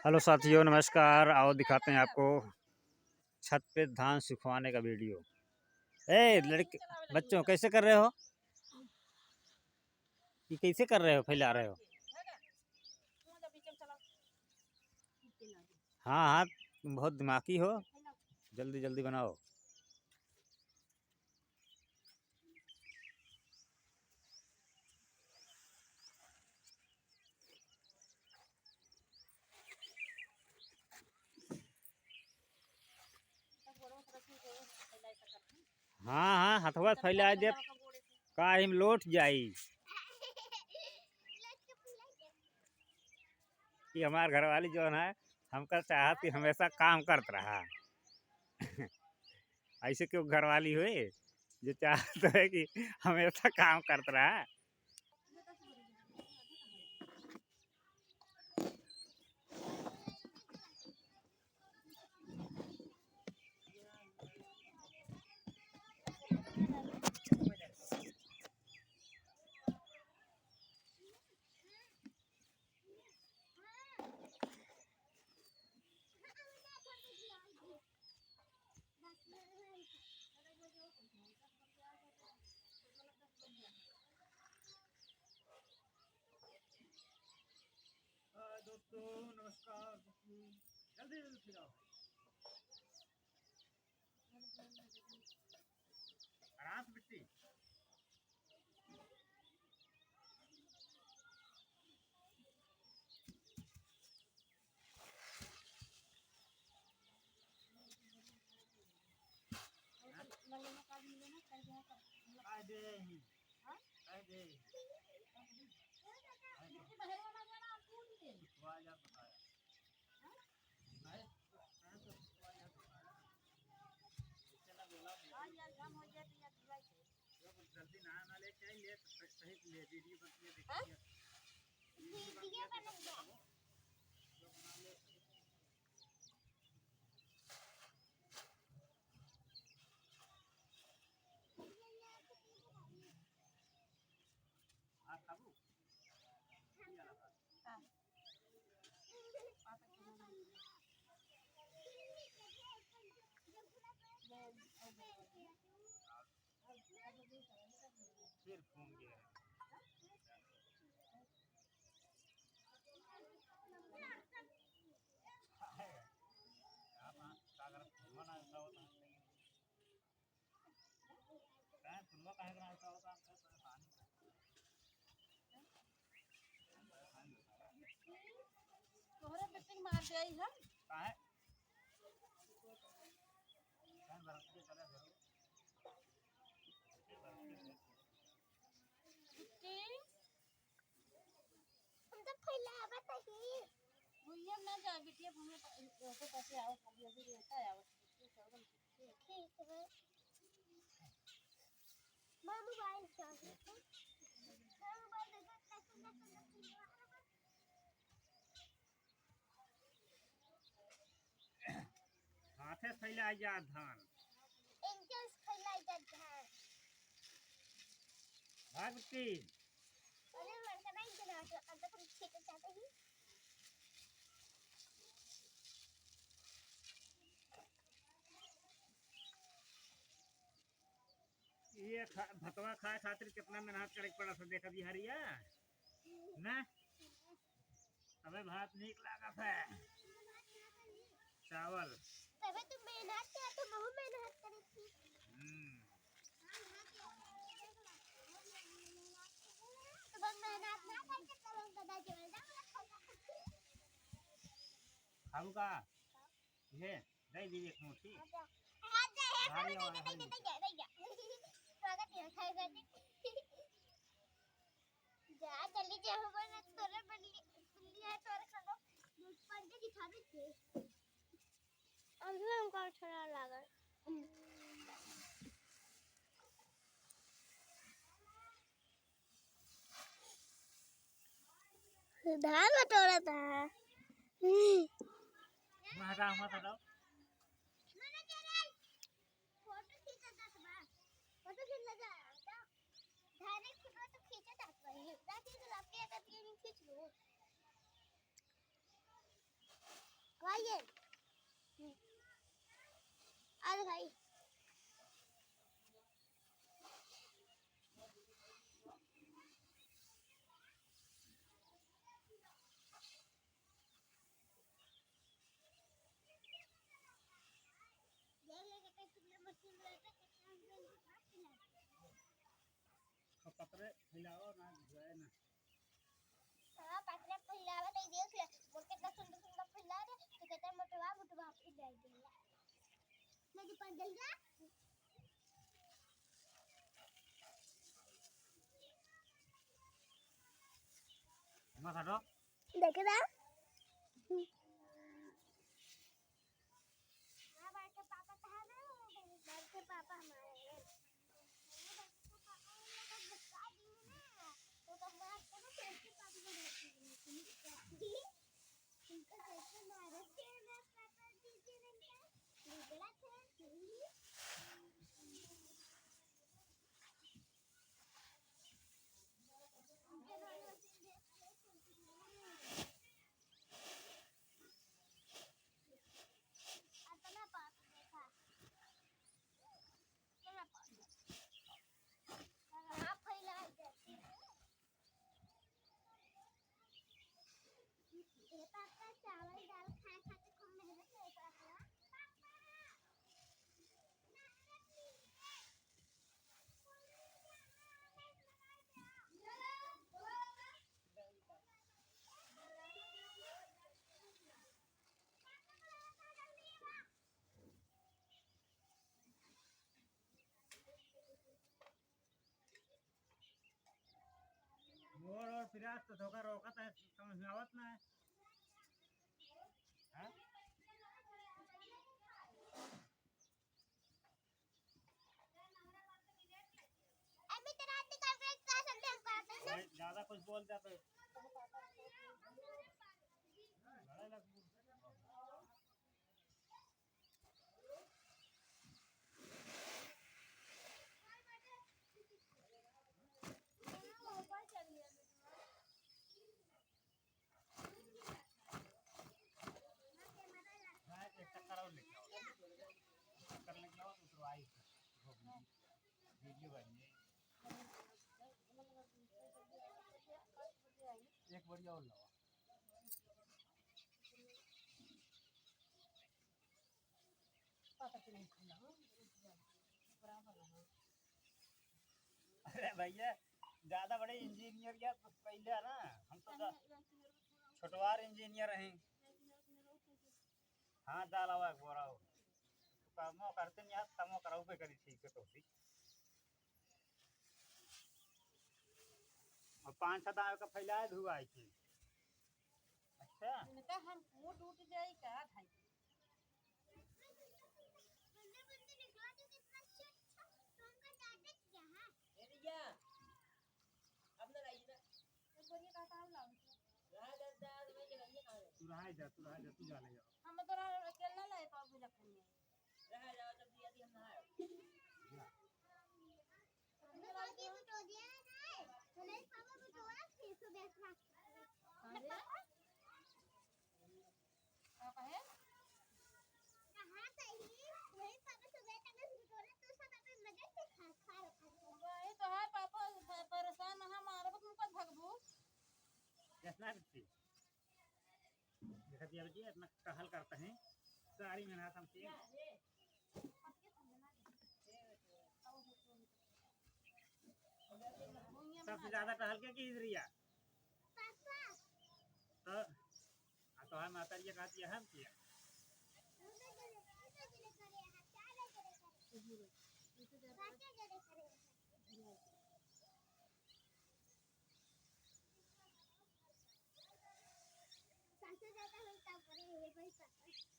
Hello साथियों, नमस्कार। आओ दिखाते हैं आपको छत पे धान सुखवाने का वीडियो। लड़के बच्चों कैसे कर रहे हो? ये कैसे कर रहे हो, फैला रहे हो? हाँ हाँ, तुम बहुत दिमागी हो। जल्दी जल्दी बनाओ। हाँ हाँ, हथवा फैला दे का हिम लोट जाई। कि हमार घरवाली जो है हमका चाहत कि हमेशा काम करत रहा। ऐसे क्यों घरवाली हुई जो चाहत है कि हमेशा काम करत रहा। दोस्तों नमस्कार। जल्दी जल्दी खिलाओ। आराम से बिट्टी। जल्दी ना ले चाहिए सही ले वीडियो बनती है। फिर घूम गया तोहरे बेटे मार दे हम काहे हम तो फैलावा तही भूइया ना जा बिटिया भूमि के पास आओ खाली अभी रहता है आओ ठीक है मां मोबाइल चाहिए मोबाइल हाथे फैला जा धान इंजस फैलाई जाता है भागती। अरे मन का नहीं जना तो अब तक हम खेत जाते ही ये भतवा खाए खातिर कितना मेहनत करे पड़ा था, देखा बिहारिया ना हमें भात नीक लागत है। चावल तबे तो मेहनत किया तो बहुत मेहनत करी थी तो बस मेहनत ना करके तब हम पता चलता खाऊ का ये दे दीजिए एक मुट्ठी। भारी वाला है स्वागत है खाएगा जा जल्दी जा हो ना तोरे बल्ली है तोरे खाओ दूध पर के दिखा दे थे अभी हमको थोड़ा लगा धान बटोरा था हटाओ मत हटाओ। फोटो खींचा था फोटो खींचना जा धाने फोटो तो खींचा था जाके तो आपके आता तीन खींच लो खाइए आज खाइए पतरे हिलाओ ना जो है ना हाँ पतरे फैलावा नहीं देख ले वो कितना सुंदर सुंदर फैला रहे तो कहते मोटवा मोटवा फैला दिया मैं तो पंडल जा मत हटो देखे ना हाँ बाटे पापा कहाँ ना बाटे पापा हमारे हैं पापा लोग बता देंगे ना तो तब मैं आपको ना कैसे पापा को भेज उनका कैसे मारे थे ना पापा दीजिए ना निकला था अपना पापा देखा अपना पापा आप फैला देते ये पापा चावल दाल खाए खाते खूब मेहनत नहीं पापा मोर और फिरास तो धोखा रोकत है समझ में आवत ना है हाँ? अभी तेरा आदमी का क्या समझे हम करते हैं भाई ज्यादा कुछ बोल जाते लड़ाई लग हाँ, एक चक्कर और लेके आओ चक्कर लेके आओ दूसरा आई वीडियो बनिए एक बढ़िया और लाओ अरे भैया ज्यादा बड़े इंजीनियर या तो पहले है ना हम तो छोटवार इंजीनियर हैं हाँ डाला हुआ बोरा हो कामो करते नहीं यार कामो कराओ पे करी ठीक है तो भी और 5-7 दाव का फैलाए धुआ आई थी अच्छा इनका हम फूट उठ जाए का भाई बंदे बंदे निकला तो कितना अच्छा तो उनका डाटा क्या है एरिया अब ना लाइए ना एक बार ये काटा लाओ रहा दादा मैं जगह कहां है तू रहा जा तू जा ले जाओ हम तो अकेला लाए पाबू रखने रहा जाओ जब दिया थी हम नहाए हमने बाकी बिठो दिया है ना नहीं पापा बिठोया फिर से बैठना अरे क्या कहे कहां सही वही पापा सुबह तक बिठोले तो सब अपने मजे से खा रखा वही तो है पापा परेशान हम मारब तुम कब भगबू कैसा करती देखा दिया बेटी इतना कहल करते हैं सारी मेहनत हम की सबसे ज्यादा टहल के की रिया पापा तो तो है माता जी कहती है हम किया सबसे ज्यादा होता पड़े ये कोई पापा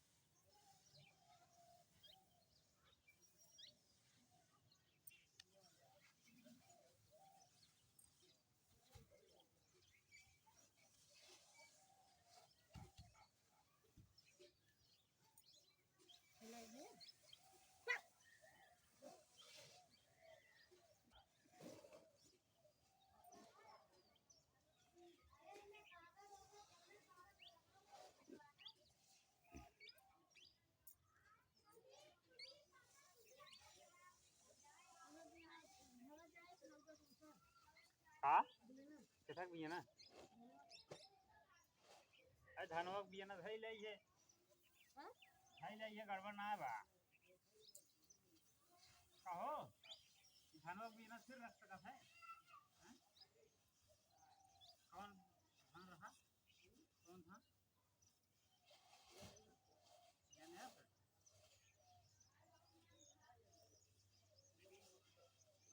हाँ कितक भी है ना अरे धनवा भी है ना धई ले ये हाँ? धई ले ये गड़बड़ ना है बा कहो धनवा भी है ना फिर रख सकत है हाँ? कौन धान रहा कौन था यानी है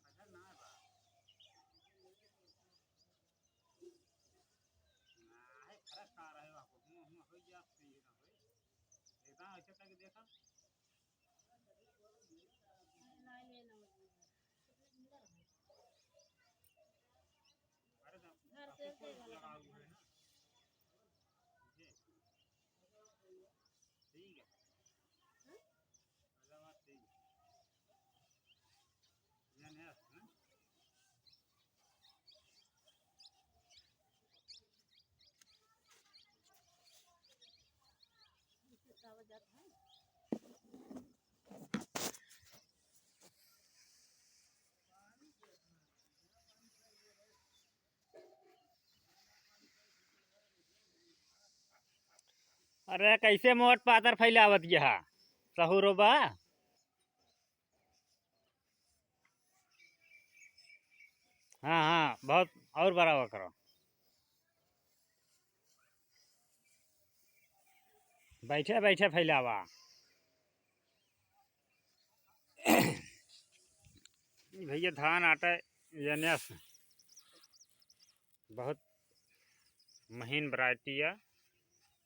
अच्छा ना है बा ना है खरस खा रहे हो आपको हो जा सही ना हो देखा ऐसे तक देखा नहीं लेना अरे तो घर आपके से कोई लगा हुआ है ना जी ठीक है अल्लाह ठीक है यानी है हाँ? आवाज जाता है अरे कैसे मोट पातर फैलावत यहा सहूरो बा हाँ हाँ बहुत और बराबर करो बैठे बैठे फैलावा भैया धान आटा यानी बहुत महीन वैरायटी है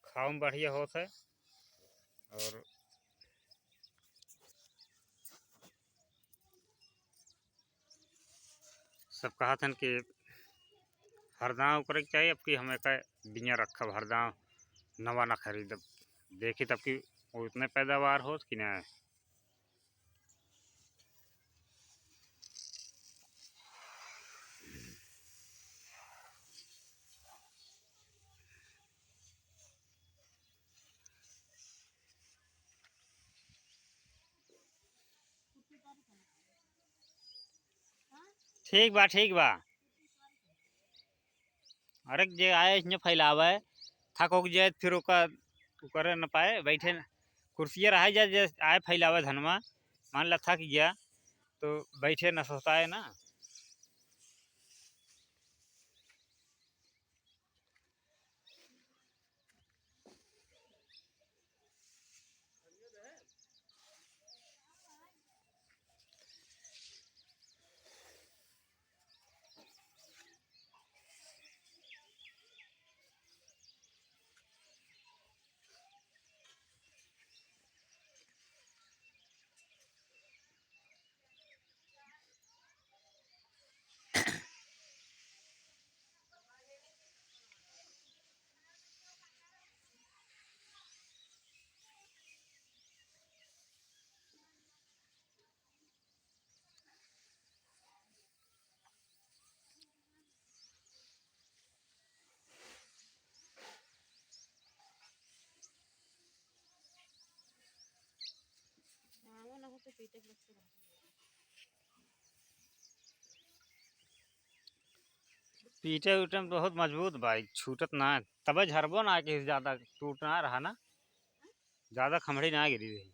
खाओ में बढ़िया होता है और सब कहा था कि हरदाव करे चाहिए अब कि हमें का बिया रखब हरदाव नवा ना खरीदब देखी तब कि वो उतने पैदावार हो कि ना ठीक बा अरे जे आए इसने फैलावे थक उक जाए फिर ओका करे न पाए बैठे कुर्सियाँ रह जाए जे आए फैलावे धनमा मान ला थक गया तो बैठे न सोता है ना वो ना हो तो पीटे बच्चे पीछे उठे में बहुत मजबूत बाइक छूटत ना तबे झरबो ना कि ज्यादा टूट ना रहा ना ज्यादा खमड़ी ना गिरी रही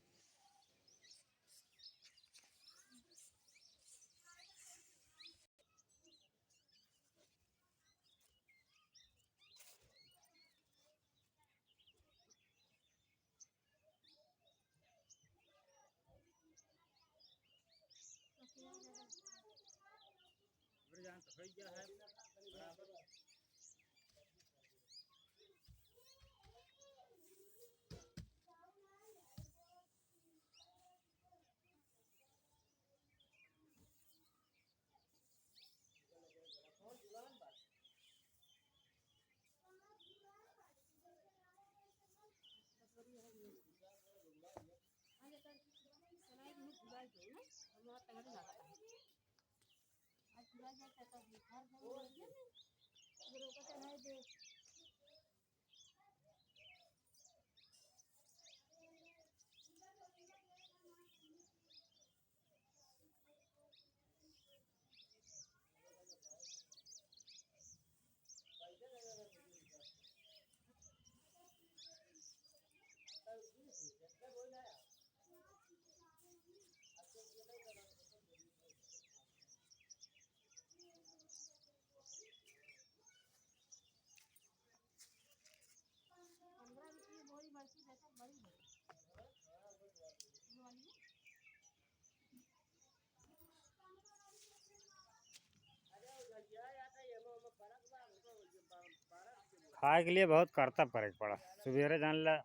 खाए के लिए बहुत करता पड़े पड़ा सवेरे जान ला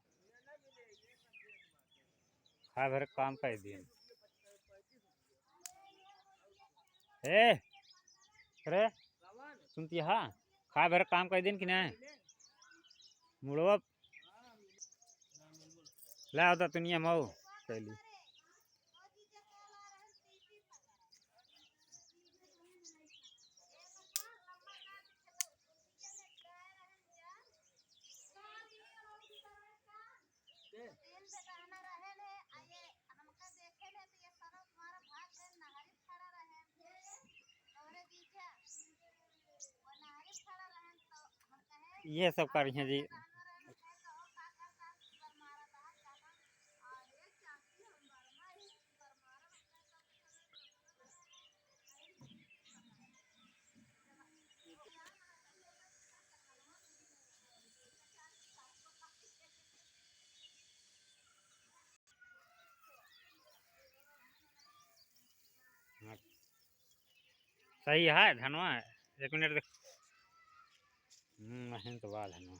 खाए भर काम कर दिन ए अरे सुनती हाँ खाए भर काम कर दिन कि नहीं मुड़वा ला होता दुनिया मऊ कैली तेल बेटाना रहे ले आये हमका देखे ले तो ये सारा तुम्हारा भाग के नहरी खड़ा रहे तोरे दीजा वो नहरी खड़ा रहे तो हम कहे ये सब करिए जी सही है धनवा 1 मिनट देख महीन तो बाद धनवा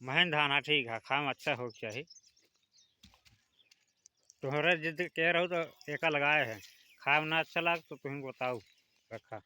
महीन धान है ठीक है खाम अच्छा हो चाहिए तोहरा जिद कह रहा तो एका लगाए है खाम ना अच्छा लग तो तुम्हें बताओ रखा